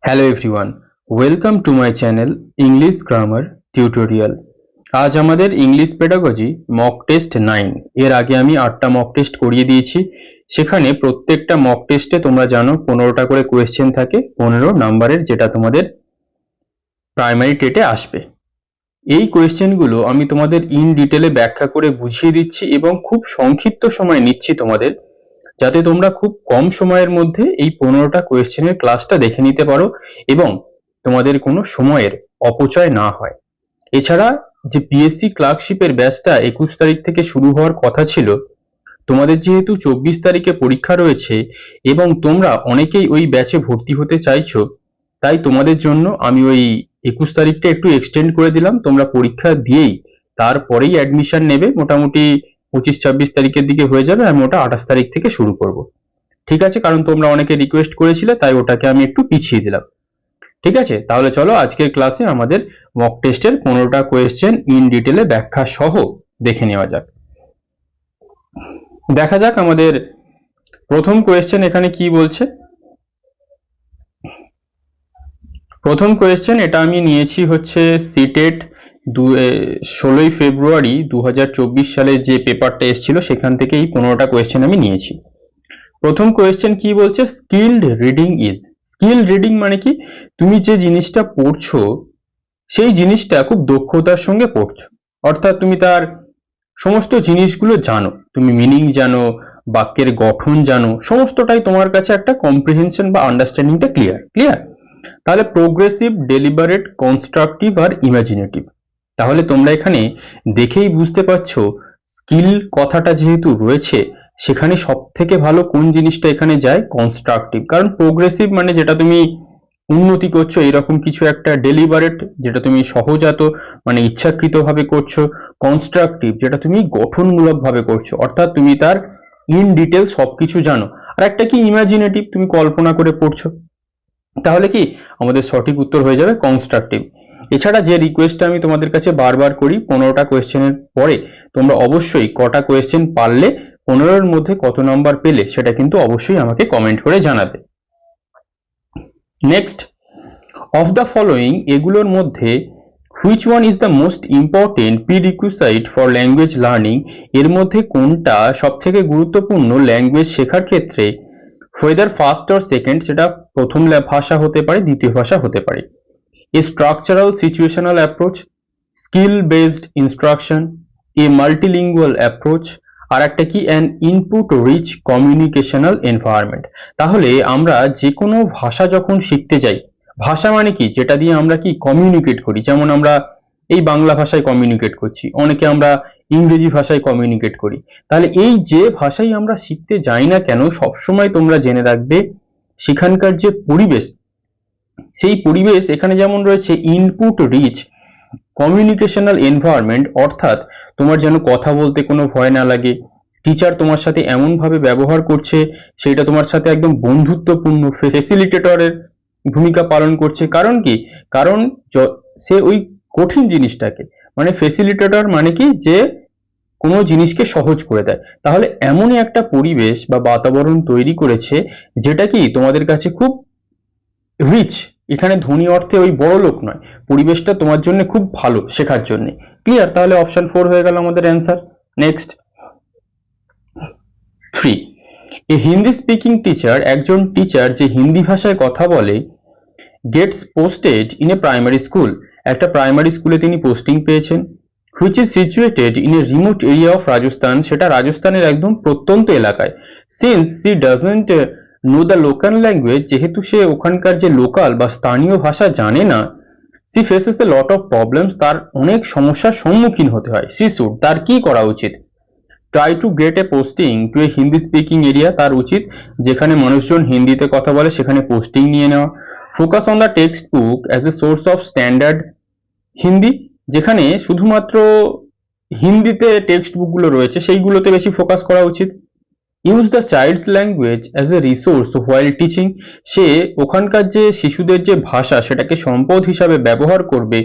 Hello everyone, welcome to my channel English grammar tutorial. আজ আমাদের English pedagogy mock test 9। এর আগে আমি 8টা মক টেস্ট করিয়ে দিয়েছি। সেখানে প্রত্যেকটা মক টেস্টে তোমরা জানো 15টা করে কোয়েশ্চেন থাকে, 15 নাম্বারের, যেটা তোমাদের প্রাইমারি টেটে আসবে। এই কোয়েশ্চেনগুলো আমি তোমাদের ইন ডিটেলে ব্যাখ্যা করে বুঝিয়ে দিচ্ছি এবং খুব সংক্ষিপ্ত সময় নিচ্ছি তোমাদের, যাতে তোমরা খুব কম সময়ের মধ্যে এই 15টা কোয়েশ্চেনের ক্লাসটা দেখে নিতে পারো এবং তোমাদের কোনো সময়ের অপচয় না হয়। এছাড়া যে পিএসসি ক্লার্কশিপের ব্যাচটা 21 তারিখ থেকে শুরু হওয়ার কথা ছিল, তোমাদের যেহেতু 24 তারিখে পরীক্ষা রয়েছে এবং তোমরা অনেকেই ওই ব্যাচে ভর্তি হতে চাইছো, তাই তোমাদের জন্য আমি ওই 21 তারিখটা একটু এক্সটেন্ড করে দিলাম। তোমরা পরীক্ষা দিয়েই তারপরেই অ্যাডমিশন নেবে, মোটামুটি 25-26 তারিখের দিকে হয়ে যাবে। আমি ওটা 28 তারিখ থেকে শুরু করব, ঠিক আছে? কারণ তোমরা অনেকে রিকোয়েস্ট করেছিলে, তাই ওটাকে আমি একটু পিছিয়ে দিলাম। ঠিক আছে, তাহলে চলো আজকের ক্লাসে আমাদের মক টেস্টের 15টা কোয়েশ্চেন ইন ডিটেলে ব্যাখ্যা সহ দেখে নেওয়া যাক। দেখা যাক আমাদের প্রথম কোয়েশ্চেন এখানে কি বলছে। প্রথম কোয়েশ্চেন এটা আমি নিয়েছি হচ্ছে সিটেট 16ই ফেব্রুয়ারি 2024 সালে যে পেপারটা এসেছিল সেখান থেকে এই 15টা কোয়েশ্চেন আমি নিয়েছি। প্রথম কোয়েশ্চেন কি বলছে? Skilled reading is. Skill reading মানে কি? তুমি যে জিনিসটা পড়ছো সেই জিনিসটা খুব দক্ষতার সঙ্গে পড়ছো, অর্থাৎ তুমি তার সমস্ত জিনিসগুলো জানো, তুমি মিনিং জানো, বাক্যের গঠন জানো, সমস্তটাই তোমার কাছে একটা কম্প্রিহেনশন বা আন্ডারস্ট্যান্ডিংটা ক্লিয়ার। তাহলে প্রোগ্রেসিভ, ডেলিবারেট, কনস্ট্রাকটিভ আর ইমাজিনেটিভ। তাহলে তোমরা এখানে দেখেই বুঝতে পারছো স্কিল কথাটা যেহেতু রয়েছে, সেখানে সব থেকে ভালো কোন জিনিসটা এখানে যায়? কনস্ট্রাকটিভ। কারণ প্রোগ্রেসিভ মানে যেটা তুমি উন্নতি করছো এরকম কিছু একটা, ডেলিবারেট যেটা তুমি সহজাত মানে ইচ্ছাকৃতভাবে করছো, কনস্ট্রাকটিভ যেটা তুমি গঠনমূলকভাবে করছো, অর্থাৎ তুমি তার ইন ডিটেল সবকিছু জানো। আর একটা কি? ইমাজিনেটিভ, তুমি কল্পনা করে পড়ছো। তাহলে কি আমাদের সঠিক উত্তর হয়ে যাবে কনস্ট্রাকটিভ। এছাড়া যে রিকোয়েস্টটা আমি তোমাদের কাছে বারবার করি, 15টা কোয়েশ্চেনের পরে তোমরা অবশ্যই কটা কোয়েশ্চেন পারলে, 15-এর মধ্যে কত নাম্বার পেলে, সেটা কিন্তু অবশ্যই আমাকে কমেন্ট করে জানাবে। নেক্সট, অফ দ্য ফলোয়িং, এগুলোর মধ্যে which one is the most important prerequisite for language learning, এর মধ্যে কোনটা সব থেকে গুরুত্বপূর্ণ ল্যাঙ্গুয়েজ শেখার ক্ষেত্রে? whether ফার্স্ট অর সেকেন্ড, সেটা প্রথম ভাষা হতে পারে, দ্বিতীয় ভাষা হতে পারে। A structural situational approach, skill based instruction, a multilingual approach, আর একটা কি? An input rich communicational environment. তাহলে আমরা যে কোনো ভাষা যখন শিখতে যাই, ভাষা মানে কি? যেটা দিয়ে আমরা কি কমিউনিকেট করি। যেমন আমরা এই বাংলা ভাষায় কমিউনিকেট করছি, অনেকে আমরা ইংরেজি ভাষায় কমিউনিকেট করি। তাহলে এই যে ভাষাই আমরা শিখতে যাই না কেন, সবসময় তোমরা জেনে রাখবে সেখানকার যে পরিবেশ, সেই পরিবেশ এখানে যেমন রয়েছে ইনপুট রিচ কমিউনিকেশনাল এনভায়রনমেন্ট, অর্থাৎ তোমার যেন কথা বলতে কোনো ভয় না লাগে, টিচার তোমার সাথে এমন ভাবে ব্যবহার করছে সেটা তোমার সাথে একদম বন্ধুত্বপূর্ণ, ফেসিলিটেটরের ভূমিকা পালন করছে। কারণ কি? কারণ সে ওই কঠিন জিনিসটাকে, মানে ফেসিলিটেটর মানে কি? যে কোনো জিনিসকে সহজ করে দেয়। তাহলে এমনই একটা পরিবেশ বা বাতাবরণ তৈরি করেছে যেটা কি তোমাদের কাছে খুব রিচ, এখানে ধনী অর্থে ওই বড় লোক নয়, পরিবেশটা তোমার জন্য খুব ভালো শেখার জন্য। ক্লিয়ার? তাহলে অপশন 4 হয়ে গেল আমাদের answer. Next, 3, a Hindi speaking teacher, একজন টিচার যে হিন্দি ভাষায় কথা বলে, gets posted in a primary school, একটা প্রাইমারি স্কুলে তিনি পোস্টিং পেয়েছেন, which is situated in a remote area of Rajasthan, সেটা রাজস্থানের একদম প্রত্যন্ত এলাকায়। Since she doesn't know the local language, যেহেতু সে ওখানকার যে লোকাল বা স্থানীয় ভাষা জানে না, she faces a lot of problems, তার অনেক সমস্যার সম্মুখীন হতে হয়। সি শুড, তার কি করা উচিত? Try to get a posting to a Hindi speaking area, তার উচিত যেখানে মানুষজন হিন্দিতে কথা বলে সেখানে পোস্টিং নিয়ে নেওয়া। Focus on the text book as a source of standard Hindi, যেখানে শুধুমাত্র হিন্দিতে টেক্সট বুকগুলো রয়েছে সেইগুলোতে বেশি ফোকাস করা উচিত। Use the child's language as a resource while teaching, সে ওখানকার যে শিশুদের যে ভাষা সেটাকে সম্পদ হিসাবে ব্যবহার করবে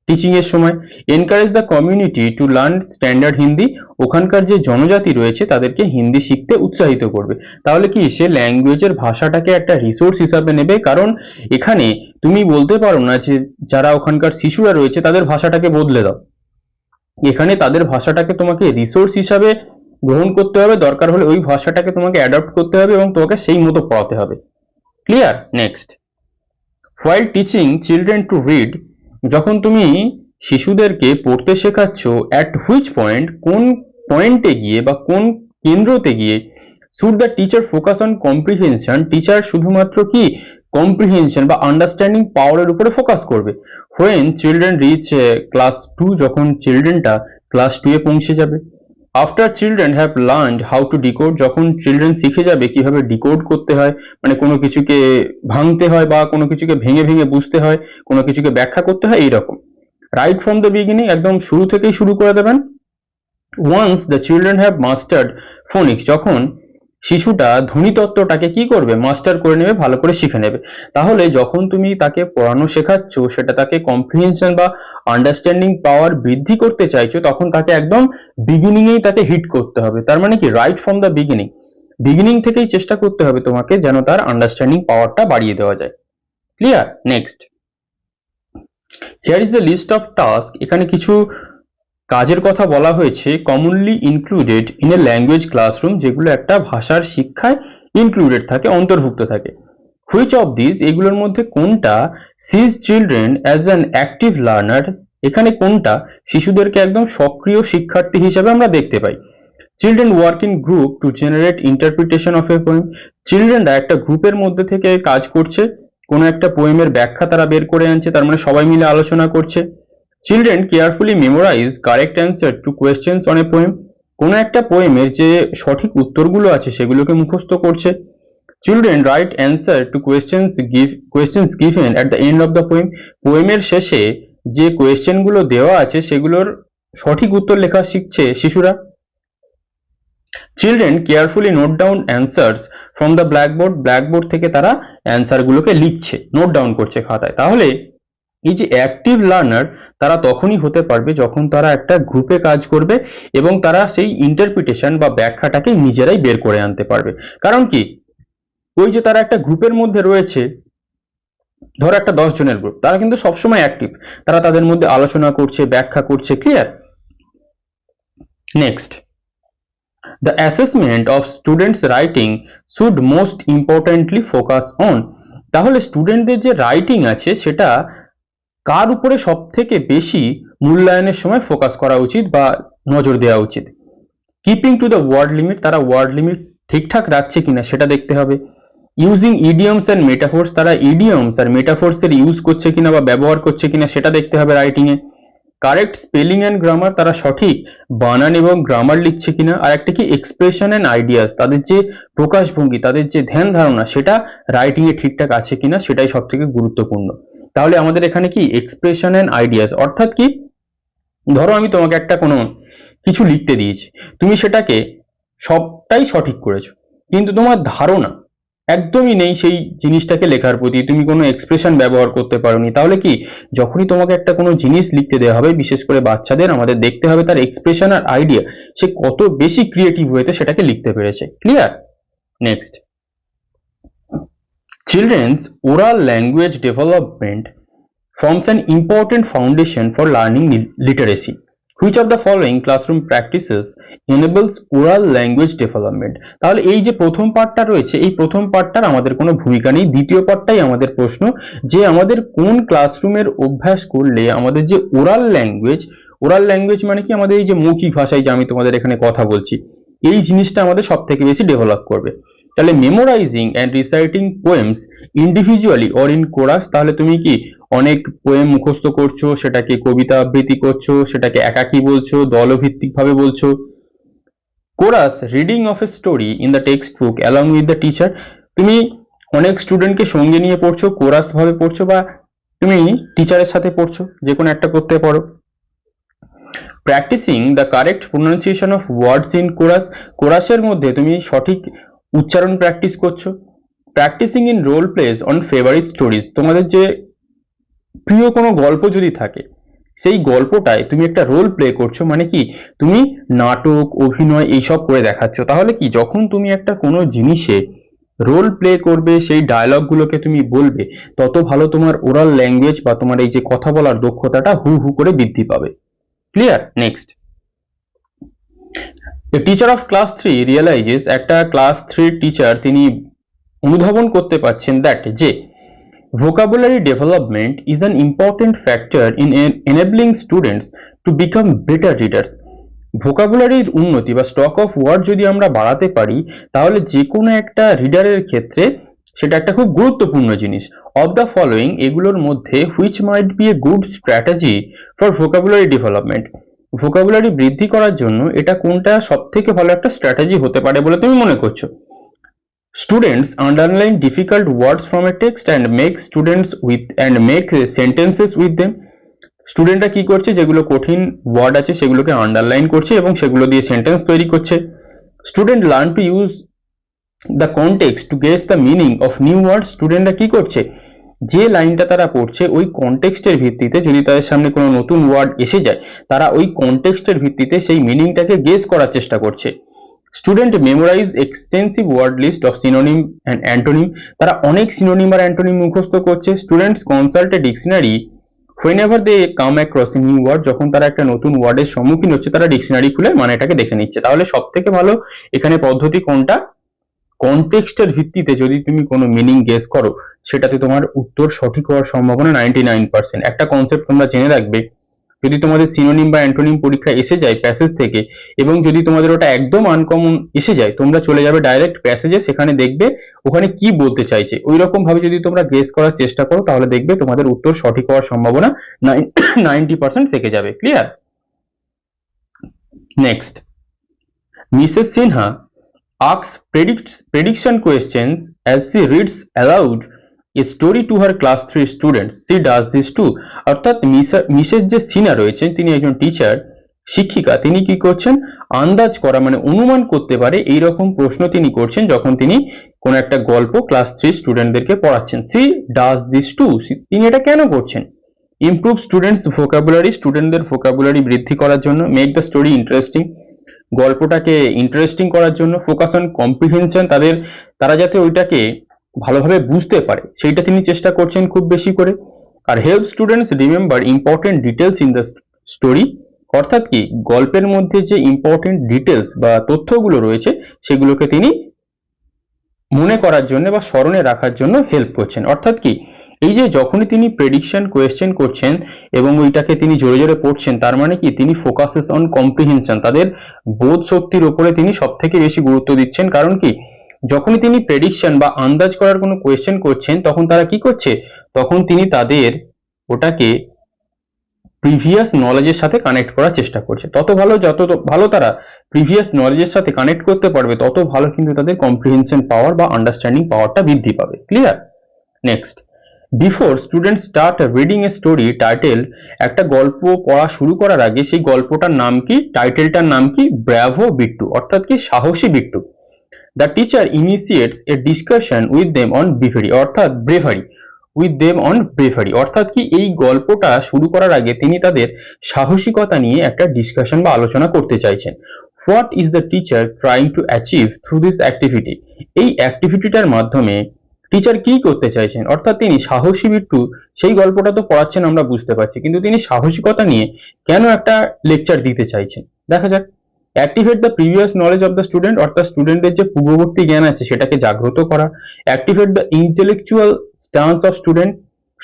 টিচিং এর সময়। Encourage the community to learn standard Hindi, ওখানকার যে জনজাতি রয়েছে তাদেরকে হিন্দি শিখতে উৎসাহিত করবে। তাহলে কি সে ল্যাঙ্গুয়েজের ভাষাটাকে একটা রিসোর্স হিসাবে নেবে, কারণ এখানে তুমি বলতে পারো না যে যারা ওখানকার শিশুরা রয়েছে তাদের ভাষাটাকে বদলে দাও, এখানে তাদের ভাষাটাকে তোমাকে রিসোর্স হিসাবে গ্রহণ করতে হবে, দরকার হলে ওই ভাষাটাকে তোমাকে অ্যাডপ্ট করতে হবে এবং তোমাকে সেই মতো পড়াতে হবে। Clear? Next, while teaching children to read, যখন তুমি শিশুদেরকে পড়তে শেখাচ্ছ, at which point, কোন পয়েন্টে গিয়ে বা কোন কেন্দ্রতে গিয়ে should the teacher focus on comprehension, teacher শুধুমাত্র কি কম্প্রিহেনশন বা আন্ডারস্ট্যান্ডিং পাওয়ারের উপরে ফোকাস করবে। when children reach class 2, যখন চিলড্রেনটা ক্লাস 2 এ পৌঁছে যাবে। After children have learned how to decode, যখন চিলড্রেন শিখে যাবে কিভাবে ডিকোড করতে হয়, মানে কোনো কিছুকে ভাঙতে হয় বা কোনো কিছুকে ভেঙে ভেঙে বুঝতে হয়, কোনো কিছুকে ব্যাখ্যা করতে হয়, এইরকম। রাইট ফ্রম দ্য বিগিনিং, একদম শুরু থেকেই শুরু করে দেবেন। Once the children have mastered phonics, যখন শিশুটা ধ্বনিতত্ত্বটাকে কি করবে, মাস্টার করে নেবে, ভালো করে শিখে নেবে। তাহলে যখন তুমি তাকে পড়ানো শেখাচ্ছ, সেটা তাকে কম্প্রিহেনশন বা আন্ডারস্ট্যান্ডিং পাওয়ার বৃদ্ধি করতে চাইছো, তখন তাকে একদম বিগিনিং এই তাকে হিট করতে হবে। তার মানে কি right from the beginning, beginning থেকেই চেষ্টা করতে হবে তোমাকে যেন তার আন্ডারস্ট্যান্ডিং পাওয়ারটা বাড়িয়ে দেওয়া যায়। Clear? Next, here is the list of task, এখানে কিছু কাজের কথা বলা হয়েছে, commonly included in a language classroom, যেগুলো একটা ভাষার শিক্ষায় ইনক্লুডেড থাকে, অন্তর্ভুক্ত থাকে। হুইচ অফ দিস, এগুলোর মধ্যে কোনটা sees children as an active learner, এখানে কোনটা শিশুদেরকে একদম সক্রিয় শিক্ষার্থী হিসেবে আমরা দেখতে পাই। Children work in group to generate interpretation of a poem, চিলড্রেনরা একটা গ্রুপের মধ্যে থেকে কাজ করছে, কোনো একটা পোয়েমের ব্যাখ্যা তারা বের করে আনছে, তার মানে সবাই মিলে আলোচনা করছে। Children carefully memorise correct answer to questions on a poem, কোনো একটা পোয়েমের যে সঠিক উত্তরগুলো আছে সেগুলোকে মুখস্থ করছে। Children write answer to questions given at the end of the poem, পোয়েমের শেষে যে কোয়েশ্চেনগুলো দেওয়া আছে সেগুলোর সঠিক উত্তর লেখা শিখছে শিশুরা। Children carefully note down answers from the blackboard, blackboard থেকে তারা অ্যান্সারগুলোকে লিখছে, নোট ডাউন করছে খাতায়। তাহলে এই যে অ্যাক্টিভ লার্নার তারা তখনই হতে পারবে যখন তারা একটা গ্রুপে কাজ করবে এবং তারা সেই ইন্টারপ্রিটেশন বা ব্যাখ্যাটাকে নিজেরাই বের করে আনতে পারবে। কারণ কি, ওই যে তারা একটা গ্রুপের মধ্যে রয়েছে, ধরো একটা 10 জনের গ্রুপ, তারা কিন্তু সবসময় অ্যাক্টিভ, তারা তাদের মধ্যে আলোচনা করছে, ব্যাখ্যা করছে। Clear? Next, the assessment of students writing should most importantly focus on, তাহলে স্টুডেন্টদের যে রাইটিং আছে সেটা কার উপরে সব থেকে বেশি মূল্যায়নের সময় ফোকাস করা উচিত বা নজর দেওয়া উচিত। Keeping to the word limit, তারা ওয়ার্ড লিমিট ঠিকঠাক রাখছে কিনা সেটা দেখতে হবে। ইউজিং ইডিয়মস অ্যান্ড মেটাফোর্স, তারা ইডিয়মস আর মেটাফোর্স এর ইউজ করছে কিনা বা ব্যবহার করছে কিনা সেটা দেখতে হবে রাইটিং এ। কারেক্ট স্পেলিং অ্যান্ড গ্রামার, তারা সঠিক বানান এবং গ্রামার লিখছে কিনা। আর একটা কি এক্সপ্রেশন অ্যান্ড আইডিয়াস, তাদের যে প্রকাশভঙ্গি, তাদের যে ধ্যান ধারণা সেটা রাইটিং এ ঠিকঠাক আছে কিনা, সেটাই সব থেকে গুরুত্বপূর্ণ। তাহলে আমাদের এখানে কি এক্সপ্রেশন অ্যান্ড আইডিয়াস, অর্থাৎ কি, ধরো আমি তোমাকে একটা কোনো কিছু লিখতে দিয়েছি, তুমি সেটাকে সবটাই সঠিক করেছো, কিন্তু তোমার ধারণা একদমই নেই সেই জিনিসটাকে লেখার প্রতি, তুমি কোনো এক্সপ্রেশন ব্যবহার করতে পারোনি। তাহলে কি, যখনই তোমাকে একটা কোনো জিনিস লিখতে দেওয়া হবে, বিশেষ করে বাচ্চাদের, আমাদের দেখতে হবে তার এক্সপ্রেশন আর আইডিয়া, সে কত বেশি ক্রিয়েটিভ হয়েছে সেটাকে লিখতে পেরেছে। Clear? Next, children's oral language development forms an important foundation for learning literacy. Which of the following classroom practices enables oral language development? তাহলে এই যে প্রথম পার্টটা রয়েছে, এই প্রথম পার্টটার আমাদের কোনো ভূমিকা নেই, দ্বিতীয় পার্টটাই আমাদের প্রশ্ন, যে আমাদের কোন ক্লাসরুমের অভ্যাস করলে আমাদের যে ওরাল ল্যাঙ্গুয়েজ মানে কি, আমাদের এই যে মৌখিক ভাষায় যে আমি তোমাদের এখানে কথা বলছি, এই জিনিসটা আমাদের সব থেকে বেশি ডেভেলপ করবে। তাহলে memorising and reciting poems individually or in chorus, তাহলে তুমি কি অনেক পোয়েম মুখস্থ করছো, সেটাকে কবিতা আবৃত্তি করছো, সেটাকে একাকী বলছো, দলভিত্তিক ভাবে বলছো। Chorus, reading of a story in the text book along with the teacher, তুমি অনেক স্টুডেন্টকে সঙ্গে নিয়ে পড়ছো, কোরাস ভাবে পড়ছো, বা তুমি টিচারের সাথে পড়ছো, যে কোনো একটা করতে পারো। Practising the correct pronunciation of words in chorus, কোরাসের মধ্যে তুমি সঠিক উচ্চারণ প্র্যাকটিস করছো। Practising in role plays on favourite stories, তোমাদের যে প্রিয় কোনো গল্প যদি থাকে সেই গল্পটায় তুমি একটা রোল প্লে করছো, মানে কি তুমি নাটক অভিনয় এইসব করে দেখাচ্ছ। তাহলে কি যখন তুমি একটা কোনো জিনিসে রোল প্লে করবে, সেই ডায়লগ গুলোকে তুমি বলবে, তত ভালো তোমার ওরাল ল্যাঙ্গুয়েজ বা তোমার এই যে কথা বলার দক্ষতাটা হু হু করে বৃদ্ধি পাবে। Clear? Next, A teacher of class 3 realizes একটা ক্লাস 3 টিচার তিনি অনুধাবন করতে পারছেন দ্যাট যে vocabulary development is an important factor in enabling students to become better readers. ভোকাবুলারির উন্নতি বা স্টক অফ ওয়ার্ড যদি আমরা বাড়াতে পারি, তাহলে যে কোনো একটা রিডারের ক্ষেত্রে সেটা একটা খুব গুরুত্বপূর্ণ জিনিস। অফ দ্য ফলোয়িং, এগুলোর মধ্যে which might B a good strategy for vocabulary development, vocabulary বৃদ্ধি করার জন্য এটা কোনটা সব থেকে ভালো একটা স্ট্র্যাটেজি হতে পারে বলে তুমি মনে করছো? Students underline difficult words from a text and make sentences with them. স্টুডেন্টরা কি করছে, যেগুলো কঠিন ওয়ার্ড আছে সেগুলোকে আন্ডারলাইন করছে এবং সেগুলো দিয়ে সেন্টেন্স তৈরি করছে। Student learn to use the context to guess the meaning of new word. স্টুডেন্টরা কি করছে, যে লাইনটা তারা পড়ছে ওই কনটেক্সটের ভিত্তিতে যদি তাদের সামনে কোনো নতুন ওয়ার্ড এসে যায়, তারা ওই কনটেক্সটের ভিত্তিতে সেই মিনিংটাকে গেস করার চেষ্টা করছে। Student memorise extensive word list of synonym and antonym, তারা অনেক সিনোনিম আর অ্যান্টোনিম মুখস্থ করছে। Students consult a dictionary whenever they come across a new word, যখন তারা একটা নতুন ওয়ার্ডের সম্মুখীন হচ্ছে তারা ডিকশনারি খুলে মানেটাকে দেখে নিচ্ছে। তাহলে সব থেকে ভালো এখানে পদ্ধতি কোনটা? কনটেক্সটের ভিত্তিতে যদি তুমি কোনো মিনিং গেস করো, সেটাতে তোমার উত্তর সঠিক হওয়ার সম্ভাবনা 99%। একটা কনসেপ্ট তোমরা জেনে রাখবে, যদি তোমাদের সিনোনিম বা অ্যান্টোনিম পরীক্ষা এসে যায় প্যাসেজ থেকে, এবং যদি তোমাদের ওটা একদম আনকমন এসে যায়, তোমরা চলে যাবে ডাইরেক্ট প্যাসেজে, সেখানে দেখবে ওখানে কি বলতে চাইছে, ওই রকম ভাবে যদি তোমরা গেস করার চেষ্টা করো, তাহলে দেখবে তোমাদের উত্তর সঠিক হওয়ার সম্ভাবনা 90% থেকে যাবে। Clear? Next, Mrs Sinha asks prediction questions as she reads aloud a story to her class 3 students. She does this too. অর্থাৎ মিসেস যে সিনহা রয়েছেন, তিনি একজন টিচার, শিক্ষিকা, তিনি কি করছেন, আন্দাজ করা মানে অনুমান করতে পারে এইরকম প্রশ্ন তিনি করছেন যখন তিনি কোন একটা গল্প ক্লাস 3 স্টুডেন্টদেরকে পড়াচ্ছেন। She does this too. তিনি এটা কেন করছেন? ইমপ্রুভ স্টুডেন্টস ভোকাবুলারি, স্টুডেন্টদের ভোকাবুলারি বৃদ্ধি করার জন্য। মেক দ্য স্টোরি ইন্টারেস্টিং, গল্পটাকে ইন্টারেস্টিং করার জন্য। ফোকাস অন কম্প্রিহেনশন, তারা যাতে ওইটাকে ভালোভাবে বুঝতে পারে সেইটা তিনি চেষ্টা করছেন খুব বেশি করে। আর help students remember important details in the story, অর্থাৎ কি গল্পের মধ্যে যে ইম্পর্টেন্ট ডিটেলস বা তথ্যগুলো রয়েছে সেগুলোকে তিনি মনে করার জন্য বা স্মরণে রাখার জন্য হেল্প করছেন। অর্থাৎ কি এই যে যখনই তিনি প্রেডিকশন কোয়েশ্চেন করছেন এবং ওইটাকে তিনি জোরে জোরে পড়ছেন, তার মানে কি তিনি ফোকাসেস অন কম্প্রিহেনশন, তাদের বোধ শক্তির উপরে তিনি সব থেকে বেশি গুরুত্ব দিচ্ছেন। কারণ কি যখনই তিনি প্রেডিকশন বা আন্দাজ করার কোনো কোয়েশ্চেন করছেন, তখন তারা কি করছে, তখন তিনি তাদের ওটাকে প্রিভিয়াস নলেজের সাথে কানেক্ট করার চেষ্টা করছে। তত ভালো, যত ভালো তারা প্রিভিয়াস নলেজের সাথে কানেক্ট করতে পারবে, তত ভালো কিন্তু তাদের কম্প্রিহেনশন পাওয়ার বা আন্ডারস্ট্যান্ডিং পাওয়ারটা বৃদ্ধি পাবে। Clear? Next, before student start reading a story title, একটা গল্প পড়া শুরু করার আগে সেই গল্পটার নাম কি, টাইটেলটার নাম কি, ব্রাভো বিট্টু, অর্থাৎ কি সাহসী Bittu. The teacher initiates a discussion with them on bravery, অর্থাৎ ব্রেভারি, অর্থাৎ কি এই গল্পটা শুরু করার আগে তিনি তাদের সাহসিকতা নিয়ে একটা ডিসকাশন বা আলোচনা করতে চাইছেন। What is the teacher trying to achieve through this activity, এই অ্যাক্টিভিটিটার মাধ্যমে টিচার কি করতে চাইছেন, অর্থাৎ তিনি সাহসী বিট্টু, সেই গল্পটা তো পড়াচ্ছেন আমরা বুঝতে পারছি, কিন্তু তিনি সাহসিকতা নিয়ে কেন একটা লেকচার দিতে চাইছেন দেখা যাক। Activate the previous knowledge of the student, অর্থাৎ স্টুডেন্টের যে পূর্ববর্তী জ্ঞান আছে সেটাকে জাগ্রত করা। Activate the intellectual stance of student,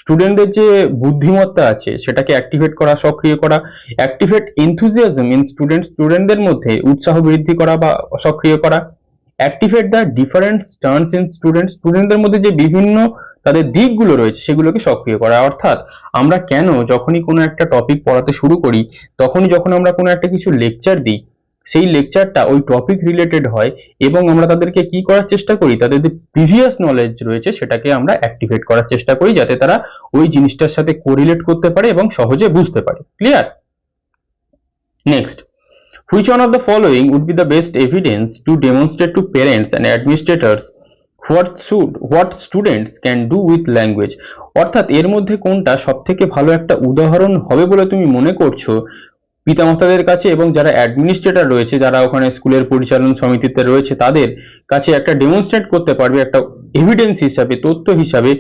স্টুডেন্টদের যে বুদ্ধিমত্তা আছে সেটাকে অ্যাক্টিভেট করা, সক্রিয় করা। অ্যাক্টিভেট এনথুজিয়াজম ইন স্টুডেন্ট, স্টুডেন্টদের মধ্যে উৎসাহ বৃদ্ধি করা বা সক্রিয় করা। Activate the different stance in student, স্টুডেন্টদের মধ্যে যে বিভিন্ন তাদের দিকগুলো রয়েছে সেগুলোকে সক্রিয় করা। অর্থাৎ আমরা কেন যখনই কোনো একটা টপিক পড়াতে শুরু করি, তখনই যখন আমরা কোনো একটা কিছু লেকচার দিই, সেই লেকচারটা ওই টপিক রিলেটেড হয় এবং আমরা তাদেরকে কি করার চেষ্টা করি, তাদের যে প্রিভিয়াস নলেজ রয়েছে সেটাকে আমরা অ্যাক্টিভেট করার চেষ্টা করি, যাতে তারা ওই জিনিসটার সাথে কোরিলেট করতে পারে এবং সহজে বুঝতে পারে। Clear? Next, which one of the following would be the best evidence to demonstrate to parents and administrators what students can do with language, অর্থাৎ এর মধ্যে কোনটা সব থেকে ভালো একটা উদাহরণ হবে বলে তুমি মনে করছো পিতামাতাদের কাছে এবং যারা অ্যাডমিনিস্ট্রেটর রয়েছে, যারা ওখানে স্কুলের পরিচালন সমিতিতে রয়েছে, তাদের কাছে একটা ডেমনস্ট্রেট করতে পারবে, একটা এভিডেন্স হিসাবে, তথ্য হিসাবে,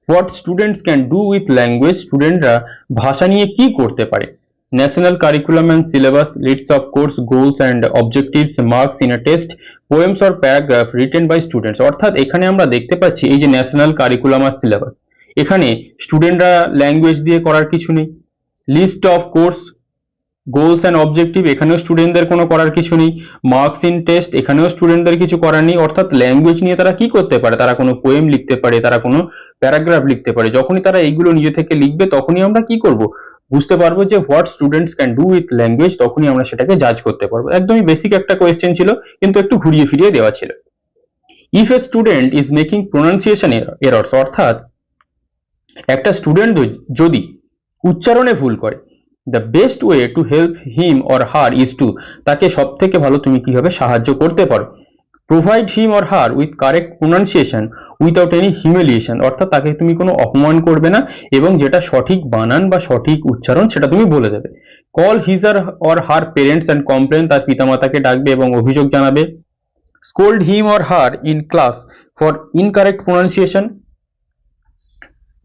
what students can do with language, স্টুডেন্টরা ভাষা নিয়ে কি করতে পারে। National curriculum and syllabus, lists of course goals and objectives, marks in a test, poems or paragraph written by students. অর্থাৎ এখানে আমরা দেখতে পাচ্ছি এই যে ন্যাশনাল কারিকুলাম আর সিলেবাস, এখানে স্টুডেন্টরা ল্যাঙ্গুয়েজ দিয়ে করার কিছু নেই। List of course goals and objective, এখানেও স্টুডেন্টদের কোনো করার কিছু নেই। মার্কস ইন টেস্ট, এখানেও স্টুডেন্টদের কিছু করার নেই। অর্থাৎ ল্যাঙ্গুয়েজ নিয়ে তারা কি করতে পারে, তারা কোনো পোয়েম লিখতে পারে, তারা কোনো প্যারাগ্রাফ লিখতে পারে। যখনই তারা এইগুলো নিজে থেকে লিখবে তখনই আমরা কি করব, বুঝতে পারবো যে what students can do with language, তখনই আমরা সেটাকে জাজ করতে পারবো। একদমই বেসিক একটা কোয়েশ্চেন ছিল, কিন্তু একটু ঘুরিয়ে ফিরিয়ে দেওয়া ছিল। If a student is making pronunciation errors, অর্থাৎ একটা স্টুডেন্ট যদি উচ্চারণে ভুল করে, the best way to help him or her is to, তাকে সব থেকে ভালো তুমি কিভাবে সাহায্য করতে পারো, provide him or her with correct pronunciation without any humiliation, অর্থাৎ তাকে তুমি কোনো অপমান করবে না এবং যেটা সঠিক বানান বা সঠিক উচ্চারণ সেটা তুমি বলে দেবে। Call his or her parents and complain, তার পিতামাতাকে ডাকবে এবং অভিযোগ জানাবে। Scold him or her in class for incorrect pronunciation,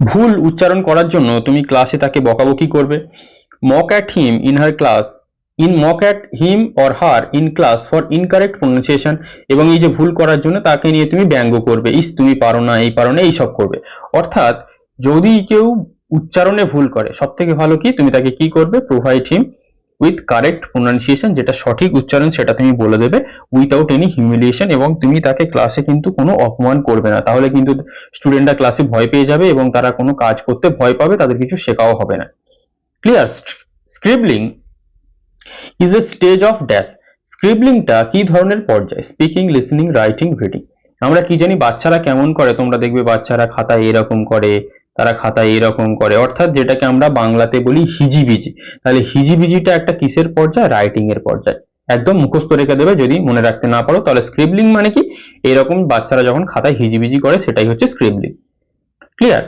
ভুল উচ্চারণ করার জন্য তুমি ক্লাসে তাকে বকাবকি করবে। mock at him in her class mock at him or her in class for incorrect pronunciation, এবং এই যে ভুল করার জন্য তাকে নিয়ে তুমি ব্যঙ্গ করবে, ইস তুমি পারো না, এই পারো না, এইসব করবে। অর্থাৎ যদি কেউ উচ্চারণে ভুল করে সব থেকে ভালো কি তুমি তাকে কি করবে, provide him with correct pronunciation, যেটা সঠিক উচ্চারণ সেটা তুমি বলে দেবে, উইথাউট এনি হিউমিলিয়েশন, এবং তুমি তাকে ক্লাসে কিন্তু কোনো অপমান করবে না, তাহলে কিন্তু স্টুডেন্টরা ক্লাসে ভয় পেয়ে যাবে এবং তারা কোনো কাজ করতে ভয় পাবে, তাদের কিছু শেখাও হবে না। Clear? Scribbling is a stage of dash, স্ক্রিবলিংটা কি ধরনের পর্যায়, স্পিকিং, লিসনিং, রাইটিং, রিডিং। আমরা কি জানি বাচ্চারা কেমন করে, তোমরা দেখবে বাচ্চারা খাতায় এরকম করে, তারা খাতায় এরকম করে, অর্থাৎ যেটাকে আমরা বাংলাতে বলি হিজিবিজি। তাহলে হিজিবিজিটা একটা কিসের পর্যায়, রাইটিং এর পর্যায়। একদম মুখস্থ রেখে দেবে, যদি মনে রাখতে না পারো তাহলে স্ক্রিবলিং মানে কি, এরকম বাচ্চারা যখন খাতায় হিজিবিজি করে সেটাই হচ্ছে scribbling. Clear?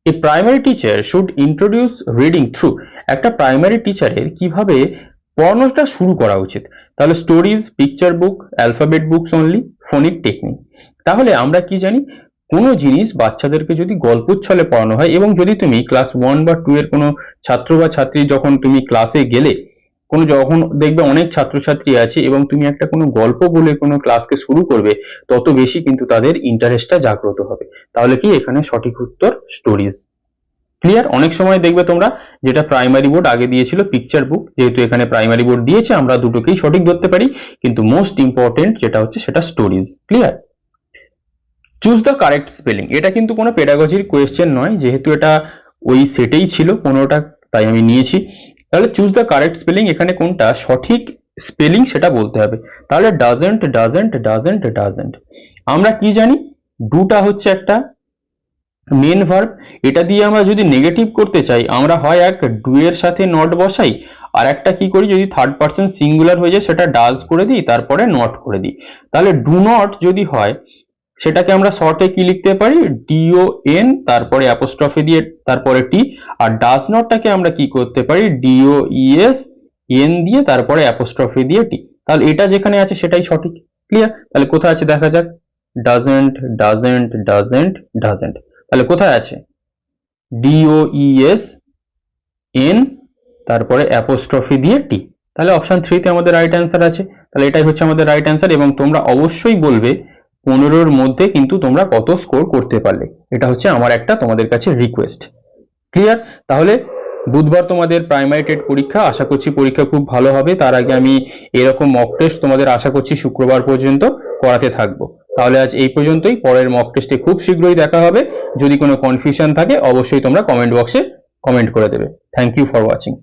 A primary teacher should introduce reading through, একটা প্রাইমারি টিচারের কিভাবে পড়ানোটা শুরু করা উচিত, তাহলে stories, picture book, alphabet books only, phonic technique. তাহলে আমরা কি জানি, কোনো জিনিস বাচ্চাদেরকে যদি গল্পচ্ছলে পড়ানো হয়, এবং যদি তুমি ক্লাস 1 বা 2 এর কোনো ছাত্র বা ছাত্রী, যখন তুমি ক্লাসে গেলে, কোনো যখন দেখবে অনেক ছাত্রছাত্রী আছে এবং তুমি একটা কোনো গল্প বলে কোনো ক্লাসকে শুরু করবে, তত বেশি কিন্তু তাদের ইন্টারেস্টটা জাগ্রত হবে। তাহলে কি এখানে সঠিক উত্তর স্টোরিজ। ক্লিয়ার? অনেক সময় দেখবে তোমরা যেটা প্রাইমারি বোর্ড আগে দিয়েছিল পিকচার বুক, যেহেতু এখানে প্রাইমারি বোর্ড দিয়েছে আমরা দুটোকেই সঠিক ধরতে পারি, কিন্তু মোস্ট ইম্পর্টেন্ট যেটা হচ্ছে সেটা stories. Clear? Choose the correct spelling, এটা কিন্তু কোনো পেডাগজির কোয়েশ্চেন নয়, যেহেতু এটা ওই সেটেই ছিল 15টা, তাই আমি নিয়েছি। তাহলে চুজ দ্য কারেক্ট স্পেলিং, এখানে কোনটা সঠিক স্পেলিং সেটা বলতে হবে। তাহলে ডাজেন্ট, ডাজেন্ট, ডাজেন্ট, ডাজেন্ট। আমরা কি জানি, ডুটা হচ্ছে একটা মেন ভার্ব, এটা দিয়ে আমরা যদি নেগেটিভ করতে চাই আমরা হয় এক ডু এর সাথে নট বসাই, আর একটা কি করি, যদি থার্ড পারসন সিঙ্গুলার হয়ে যায় সেটা ডাজ করে দিই, তারপরে নট করে দিই। তাহলে ডু নট যদি হয় সেটাকে আমরা শর্টে কি লিখতে পারি, ডিও এন, তারপরে অ্যাপোস্ট্রফি দিয়ে তারপরে টি। আর ডাজ নটটাকে আমরা কি করতে পারি, ডিও ইএস এন দিয়ে তারপরে অ্যাপোস্ট্রফি দিয়ে টি। তাহলে এটা যেখানে আছে সেটাই সঠিক। ক্লিয়ার? তাহলে কোথায় আছে দেখা যাক, ডাজেন্ট, ডাজেন্ট, ডাজেন্ট, ডাজেন্ট। তাহলে কোথায় আছে, ডিওইএস এন তারপরে অ্যাপোস্ট্রফি দিয়ে টি। তাহলে অপশন 3 তে আমাদের রাইট অ্যান্সার আছে। তাহলে এটাই হচ্ছে আমাদের রাইট অ্যান্সার, এবং তোমরা অবশ্যই বলবে 15-র মধ্যে কিন্তু তোমরা কত স্কোর করতে পারলে, এটা হচ্ছে আমার একটা তোমাদের কাছে রিকোয়েস্ট। ক্লিয়ার? তাহলে বুধবার তোমাদের প্রাইমারি টেট পরীক্ষা, আশা করছি পরীক্ষা খুব ভালো হবে। তার আগে আমি এরকম মক টেস্ট তোমাদের আশা করছি শুক্রবার পর্যন্ত করাতে থাকবো। তাহলে আজ এই পর্যন্তই, পরের মক টেস্টে খুব শীঘ্রই দেখা হবে। যদি কোনো কনফিউশন থাকে অবশ্যই তোমরা কমেন্ট বক্সে কমেন্ট করে দেবে। Thank you for watching.